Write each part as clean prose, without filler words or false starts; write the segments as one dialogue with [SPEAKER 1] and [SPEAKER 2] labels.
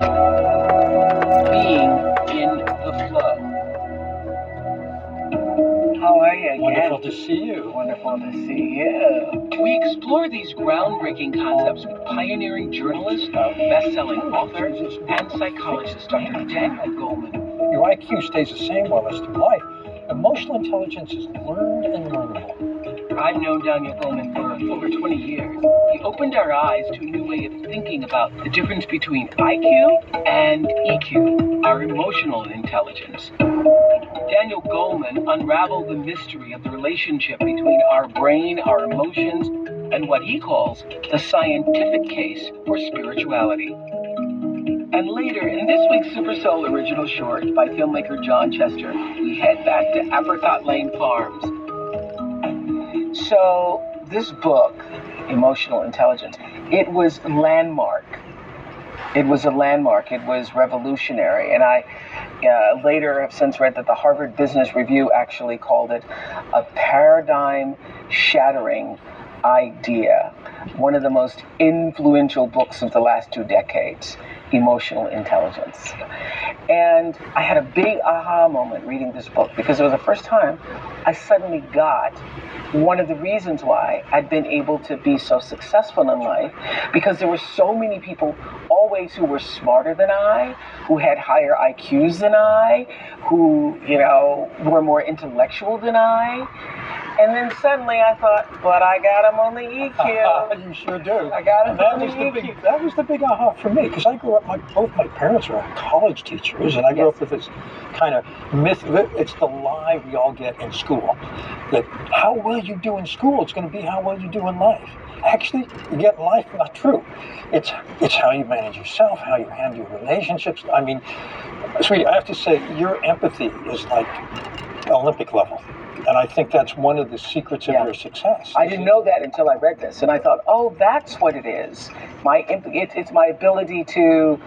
[SPEAKER 1] Being in the flow. How are you again?
[SPEAKER 2] Wonderful to see you.
[SPEAKER 1] Wonderful to see you. We explore these groundbreaking concepts with pioneering journalist, best-selling author, and psychologist Dr. Daniel Goleman.
[SPEAKER 2] Your IQ stays the same while it's through life. Emotional intelligence is learned and learnable.
[SPEAKER 1] I've known Daniel Goleman for over 20 years. He opened our eyes to a new way of thinking about the difference between IQ and EQ, our emotional intelligence. Daniel Goleman unraveled the mystery of the relationship between our brain, our emotions, and what he calls the scientific case for spirituality. And later, in this week's Super Soul original short by filmmaker John Chester, we head back to Apricot Lane Farms. So, this book, Emotional Intelligence, it was landmark. It was a landmark. It was revolutionary. And I later have since read that the Harvard Business Review actually called it a paradigm-shattering idea. One of the most influential books of the last 2 decades, Emotional Intelligence. And I had a big aha moment reading this book because it was the first time I suddenly got one of the reasons why I'd been able to be so successful in life, because there were so many people always who were smarter than I, who had higher IQs than I, who, were more intellectual than I. And then suddenly I thought, but I got them on the EQ.
[SPEAKER 2] You sure do.
[SPEAKER 1] I got them on the EQ.
[SPEAKER 2] That was the big aha for me, because I grew up, both my parents were college teachers, and I grew up with this kind of myth. It's the lie we all get in school, that how well you do in school, it's going to be how well you do in life. Actually, you get in life, not true. It's how you manage yourself, how you handle your relationships. I mean, sweetie, I have to say, your empathy is like Olympic level. And I think that's one of the secrets of your success.
[SPEAKER 1] I didn't know that until I read this. And I thought, oh, that's what it is. It's my ability to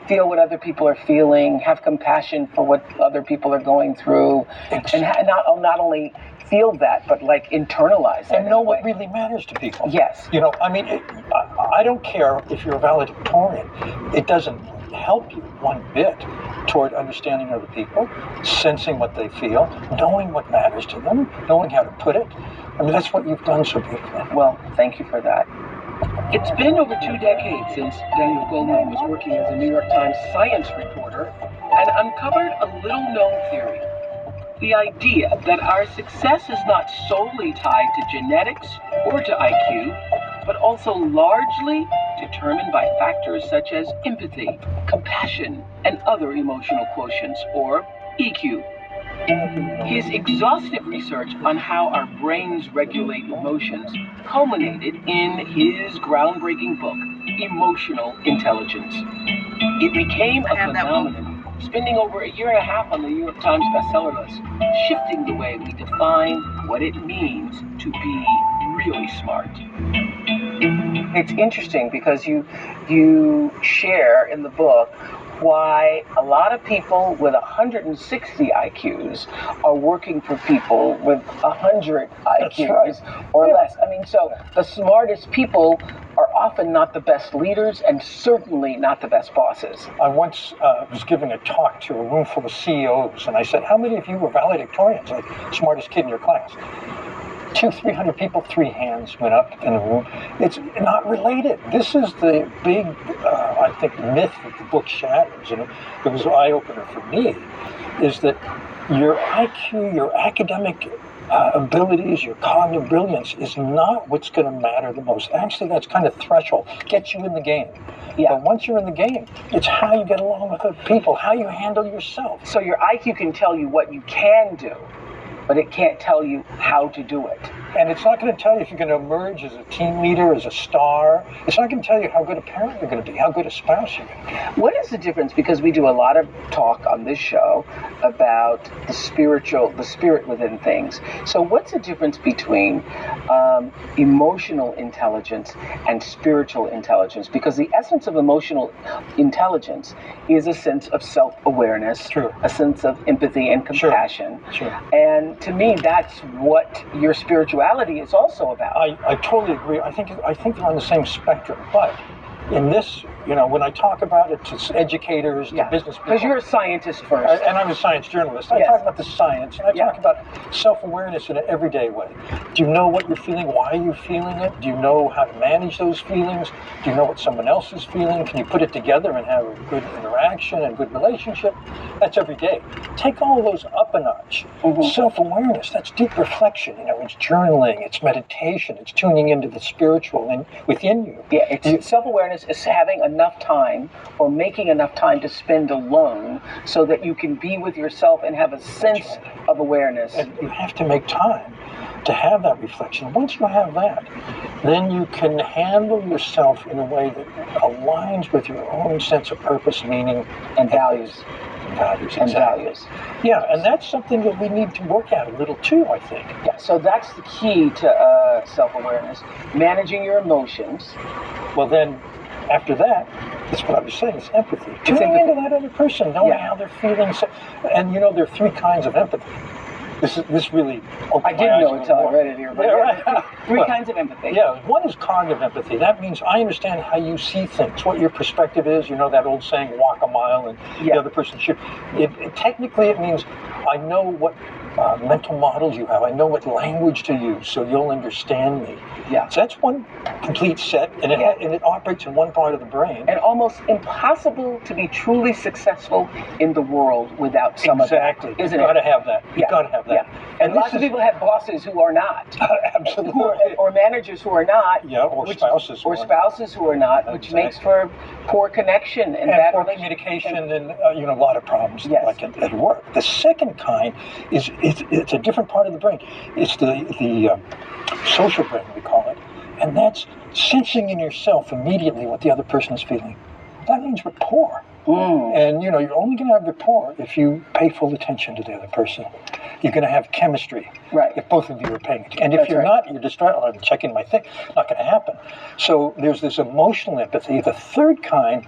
[SPEAKER 1] feel what other people are feeling, have compassion for what other people are going through, and not only feel that, but like internalize it.
[SPEAKER 2] And know what really matters to people.
[SPEAKER 1] Yes.
[SPEAKER 2] I don't care if you're a valedictorian. It doesn't help you one bit toward understanding other people, sensing what they feel, knowing what matters to them, knowing how to put it. I mean, that's what you've done so beautifully.
[SPEAKER 1] Well, thank you for that. It's been over 2 decades since Daniel Goleman was working as a New York Times science reporter and uncovered a little-known theory. The idea that our success is not solely tied to genetics or to IQ, but also largely determined by factors such as empathy, compassion, and other emotional quotients, or EQ. His exhaustive research on how our brains regulate emotions culminated in his groundbreaking book, Emotional Intelligence. It became a phenomenon, spending over 1.5 years on the New York Times bestseller list, shifting the way we define what it means to be really smart. It's interesting because you share in the book why a lot of people with 160 IQs are working for people with 100 IQs or less. I mean, so the smartest people are often not the best leaders and certainly not the best bosses.
[SPEAKER 2] I once was giving a talk to a room full of CEOs, and I said, how many of you were valedictorians, like smartest kid in your class? 200-300 people, 3 hands went up in the room. It's not related. This is the big, I think, myth that the book shatters, and it was an eye-opener for me, is that your IQ, your academic abilities, your cognitive brilliance is not what's going to matter the most. Actually, that's kind of threshold, gets you in the game. Yeah. But once you're in the game, it's how you get along with other people, how you handle yourself.
[SPEAKER 1] So your IQ can tell you what you can do, but it can't tell you how to do it.
[SPEAKER 2] And it's not going to tell you if you're going to emerge as a team leader, as a star. It's not going to tell you how good a parent you're going to be, how good a spouse you're going to be.
[SPEAKER 1] What is the difference? Because we do a lot of talk on this show about the spirit within things. So what's the difference between emotional intelligence and spiritual intelligence? Because the essence of emotional intelligence is a sense of self-awareness, a sense of empathy and compassion.
[SPEAKER 2] Sure.
[SPEAKER 1] And to me, that's what your spirituality is also about.
[SPEAKER 2] I totally agree. I think they're on the same spectrum, but in this, when I talk about it to educators, to business people.
[SPEAKER 1] Because you're a scientist first.
[SPEAKER 2] And I'm a science journalist. I talk about the science, and I talk about self-awareness in an everyday way. Do you know what you're feeling? Why are you feeling it? Do you know how to manage those feelings? Do you know what someone else is feeling? Can you put it together and have a good interaction and good relationship? That's every day. Take all of those up a notch. Self-awareness, that's deep reflection. It's journaling, it's meditation, it's tuning into the spiritual and within you.
[SPEAKER 1] Yeah, self-awareness is having enough time or making enough time to spend alone so that you can be with yourself and have a sense of awareness.
[SPEAKER 2] And you have to make time to have that reflection. Once you have that, then you can handle yourself in a way that aligns with your own sense of purpose, meaning,
[SPEAKER 1] and values.
[SPEAKER 2] Values. Yeah, and that's something that we need to work at a little too, I think.
[SPEAKER 1] Yeah, so that's the key to self-awareness, managing your emotions.
[SPEAKER 2] Well, then, after that, that's what I was saying, it's empathy. Tuning into that other person, knowing how they're feeling. And there are 3 kinds of empathy. This really opened
[SPEAKER 1] I didn't know until I read it here, but three kinds of empathy.
[SPEAKER 2] Yeah, one is cognitive empathy. That means I understand how you see things, what your perspective is. That old saying, walk a mile and the other person should. Technically, it means I know what mental models you have. I know what language to use, so you'll understand me.
[SPEAKER 1] Yeah.
[SPEAKER 2] So that's one complete set, and it operates in one part of the brain.
[SPEAKER 1] And almost impossible to be truly successful in the world without some of that, isn't it?
[SPEAKER 2] You've got to have that. You've got to have that.
[SPEAKER 1] Yeah. And lots of people have bosses who are not.
[SPEAKER 2] Absolutely.
[SPEAKER 1] Or managers who are not.
[SPEAKER 2] Yeah, or spouses.
[SPEAKER 1] Or spouses who are not, which makes for poor connection and bad
[SPEAKER 2] poor communication and a lot of problems like at work. The second kind is it's a different part of the brain. It's the social brain, we call it. And that's sensing in yourself immediately what the other person is feeling. That means rapport. And you're only going to have rapport if you pay full attention to the other person. You're going to have chemistry if both of you are paying attention. And if you're not, you're distracted. I'm checking my thing. Not going to happen. So there's this emotional empathy. The third kind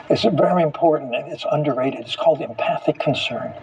[SPEAKER 2] is very important, and it's underrated. It's called empathic concern.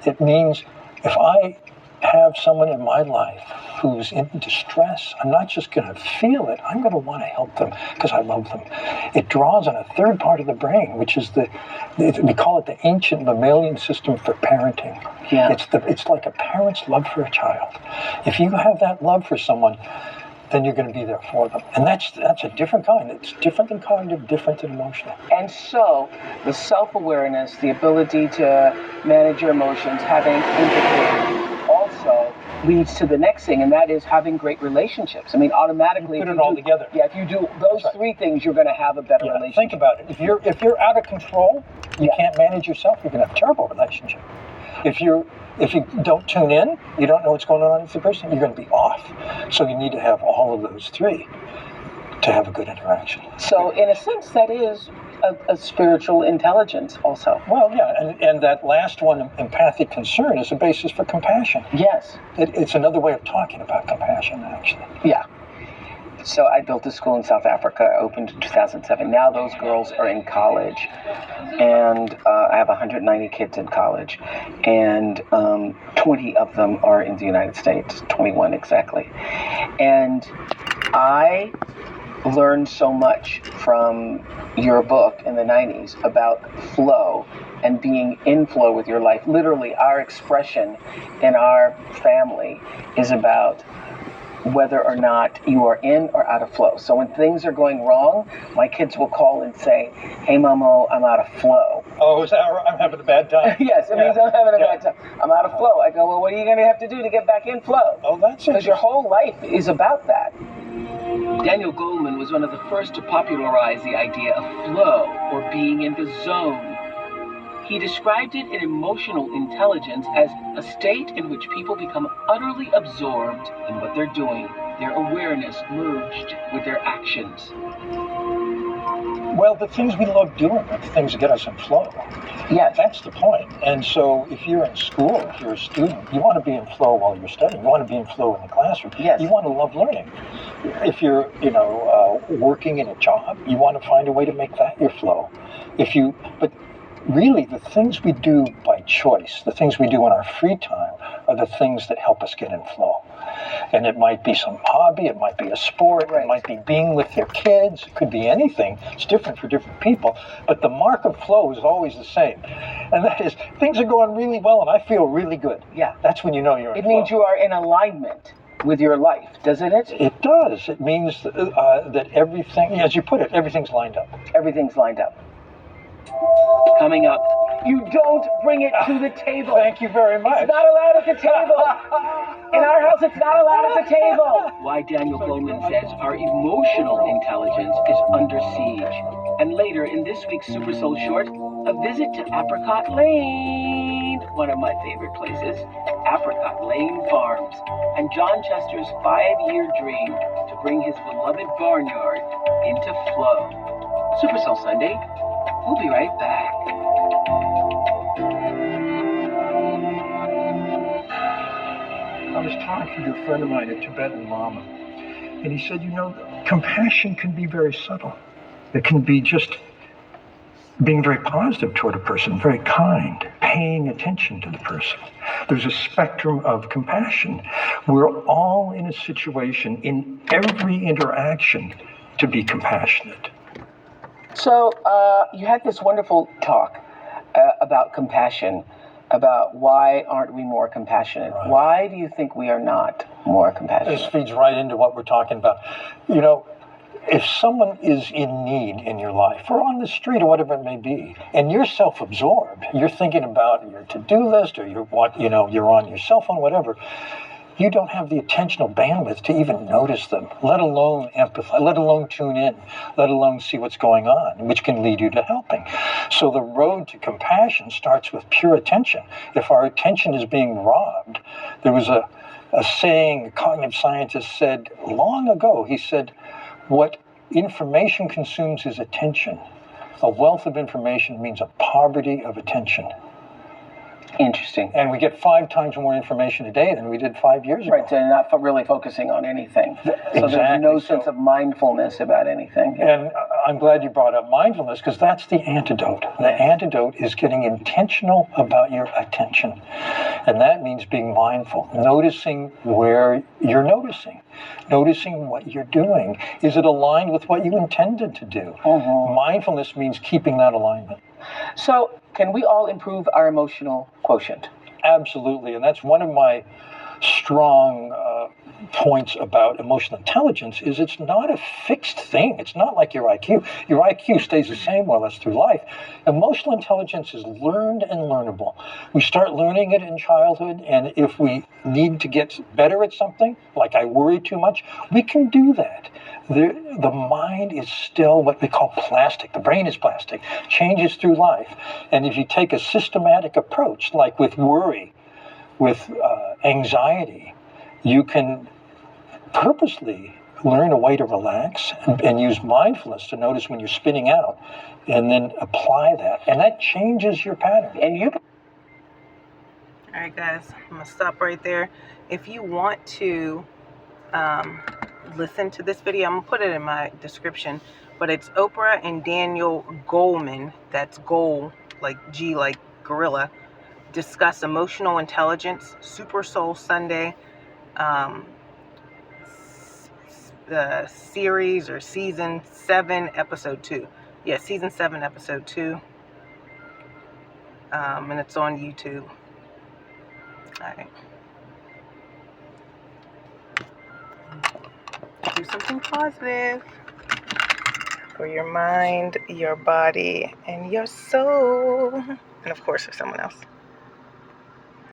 [SPEAKER 2] It means if I have someone in my life who's in distress, I'm not just going to feel it, I'm going to want to help them because I love them. It draws on a third part of the brain, which is we call it the ancient mammalian system for parenting.
[SPEAKER 1] Yeah.
[SPEAKER 2] It's like a parent's love for a child. If you have that love for someone, then you're going to be there for them. And that's a different kind. It's different than cognitive, different than emotional.
[SPEAKER 1] And so the self-awareness, the ability to manage your emotions, having empathy, also leads to the next thing, and that is having great relationships. I mean, automatically,
[SPEAKER 2] you put it all together.
[SPEAKER 1] Yeah, if you do those 3 things, you're going to have a better relationship.
[SPEAKER 2] Think about it. If you're out of control, you can't manage yourself. You're going to have a terrible relationship. If you don't tune in, you don't know what's going on with the person, you're going to be off. So you need to have all of those 3 to have a good interaction.
[SPEAKER 1] So in a sense, that is a spiritual intelligence also.
[SPEAKER 2] Well, yeah, and that last one, empathic concern, is a basis for compassion.
[SPEAKER 1] Yes.
[SPEAKER 2] It's another way of talking about compassion, actually.
[SPEAKER 1] Yeah. So I built a school in South Africa, opened in 2007. Now those girls are in college, and I have 190 kids in college, and 20 of them are in the United States, 21 exactly. And I learned so much from your book in the 90s about flow and being in flow with your life. Literally, our expression in our family is about whether or not you are in or out of flow. So when things are going wrong, my kids will call and say, "Hey, Momo, I'm out of flow."
[SPEAKER 2] Oh, is that right? I'm having a bad time.
[SPEAKER 1] Yes, it means I'm having a bad time. I'm out of flow. I go, well, what are you going to have to do to get back in flow?
[SPEAKER 2] Oh, that's
[SPEAKER 1] because your whole life is about that.
[SPEAKER 3] Daniel Goleman was one of the first to popularize the idea of flow, or being in the zone. He described it in emotional intelligence as a state in which people become utterly absorbed in what they're doing, their awareness merged with their actions.
[SPEAKER 2] Well, the things we love doing are the things that get us in flow.
[SPEAKER 1] Yeah,
[SPEAKER 2] that's the point. And so if you're in school, if you're a student, you want to be in flow while you're studying. You want to be in flow in the classroom.
[SPEAKER 1] Yes.
[SPEAKER 2] You want to love learning. If you're, working in a job, you want to find a way to make that your flow. But really, the things we do by choice, the things we do in our free time, are the things that help us get in flow. And it might be some hobby, it might be a sport,
[SPEAKER 3] Right.
[SPEAKER 2] it might be being with your kids, it could be anything. It's different for different people. But the mark of flow is always the same. And that is, things are going really well and I feel really good.
[SPEAKER 3] Yeah.
[SPEAKER 2] That's when you know you're in
[SPEAKER 3] It
[SPEAKER 2] flow.
[SPEAKER 3] means you are in alignment with your life, doesn't it?
[SPEAKER 2] It does. It means that everything, as you put it, everything's lined up.
[SPEAKER 3] Everything's lined up. Coming up, you don't bring it to the table.
[SPEAKER 2] Thank you very much.
[SPEAKER 3] It's not allowed at the table. In our house, it's not allowed at the table. Why Daniel Goleman says our emotional intelligence is under siege. And later in this week's Super Soul Short, a visit to Apricot Lane, one of my favorite places, Apricot Lane Farms, and John Chester's 5-year dream to bring his beloved barnyard into flow. Super Soul Sunday. We'll be right back.
[SPEAKER 2] I was talking to a friend of mine, a Tibetan Lama, and he said, compassion can be very subtle. It can be just being very positive toward a person, very kind, paying attention to the person. There's a spectrum of compassion. We're all in a situation in every interaction to be compassionate.
[SPEAKER 3] So you had this wonderful talk about compassion, about why aren't we more compassionate?
[SPEAKER 2] Right.
[SPEAKER 3] Why do you think we are not more compassionate?
[SPEAKER 2] This feeds right into what we're talking about. If someone is in need in your life, or on the street, or whatever it may be, and you're self-absorbed, you're thinking about your to-do list, or you're on your cell phone, whatever, you don't have the attentional bandwidth to even notice them, let alone empathize, let alone tune in, let alone see what's going on, which can lead you to helping. So the road to compassion starts with pure attention. If our attention is being robbed, there was a saying a cognitive scientist said long ago. He said, what information consumes is attention. A wealth of information means a poverty of attention.
[SPEAKER 3] Interesting.
[SPEAKER 2] And we get 5 times more information a day than we did 5 years ago.
[SPEAKER 3] Right, so you're not really focusing on anything.
[SPEAKER 2] Exactly.
[SPEAKER 3] So there's no sense of mindfulness about anything.
[SPEAKER 2] And I'm glad you brought up mindfulness, because that's the antidote. The antidote is getting intentional about your attention. And that means being mindful, noticing where you're noticing what you're doing. Is it aligned with what you intended to do?
[SPEAKER 3] Mm-hmm.
[SPEAKER 2] Mindfulness means keeping that alignment.
[SPEAKER 3] So can we all improve our emotional quotient?
[SPEAKER 2] Absolutely, and that's one of my strong points about emotional intelligence is it's not a fixed thing. It's not like your IQ. Your IQ stays the same more or less through life. Emotional intelligence is learned and learnable. We start learning it in childhood, and if we need to get better at something, like I worry too much, we can do that. The mind is still what we call plastic. The brain is plastic, changes through life. And if you take a systematic approach, like with worry, with anxiety, you can purposely learn a way to relax and use mindfulness to notice when you're spinning out, and then apply that. And that changes your pattern.
[SPEAKER 3] And you...
[SPEAKER 4] All right, guys, I'm going to stop right there. If you want to listen to this video, I'm going to put it in my description, but it's Oprah and Daniel Goleman, that's Goal, like G like gorilla, discuss emotional intelligence, Super Soul Sunday, the series or season 7, episode 2. Yeah, season 7, episode 2. And it's on YouTube. All right. Do something positive for your mind, your body, and your soul. And of course, for someone else.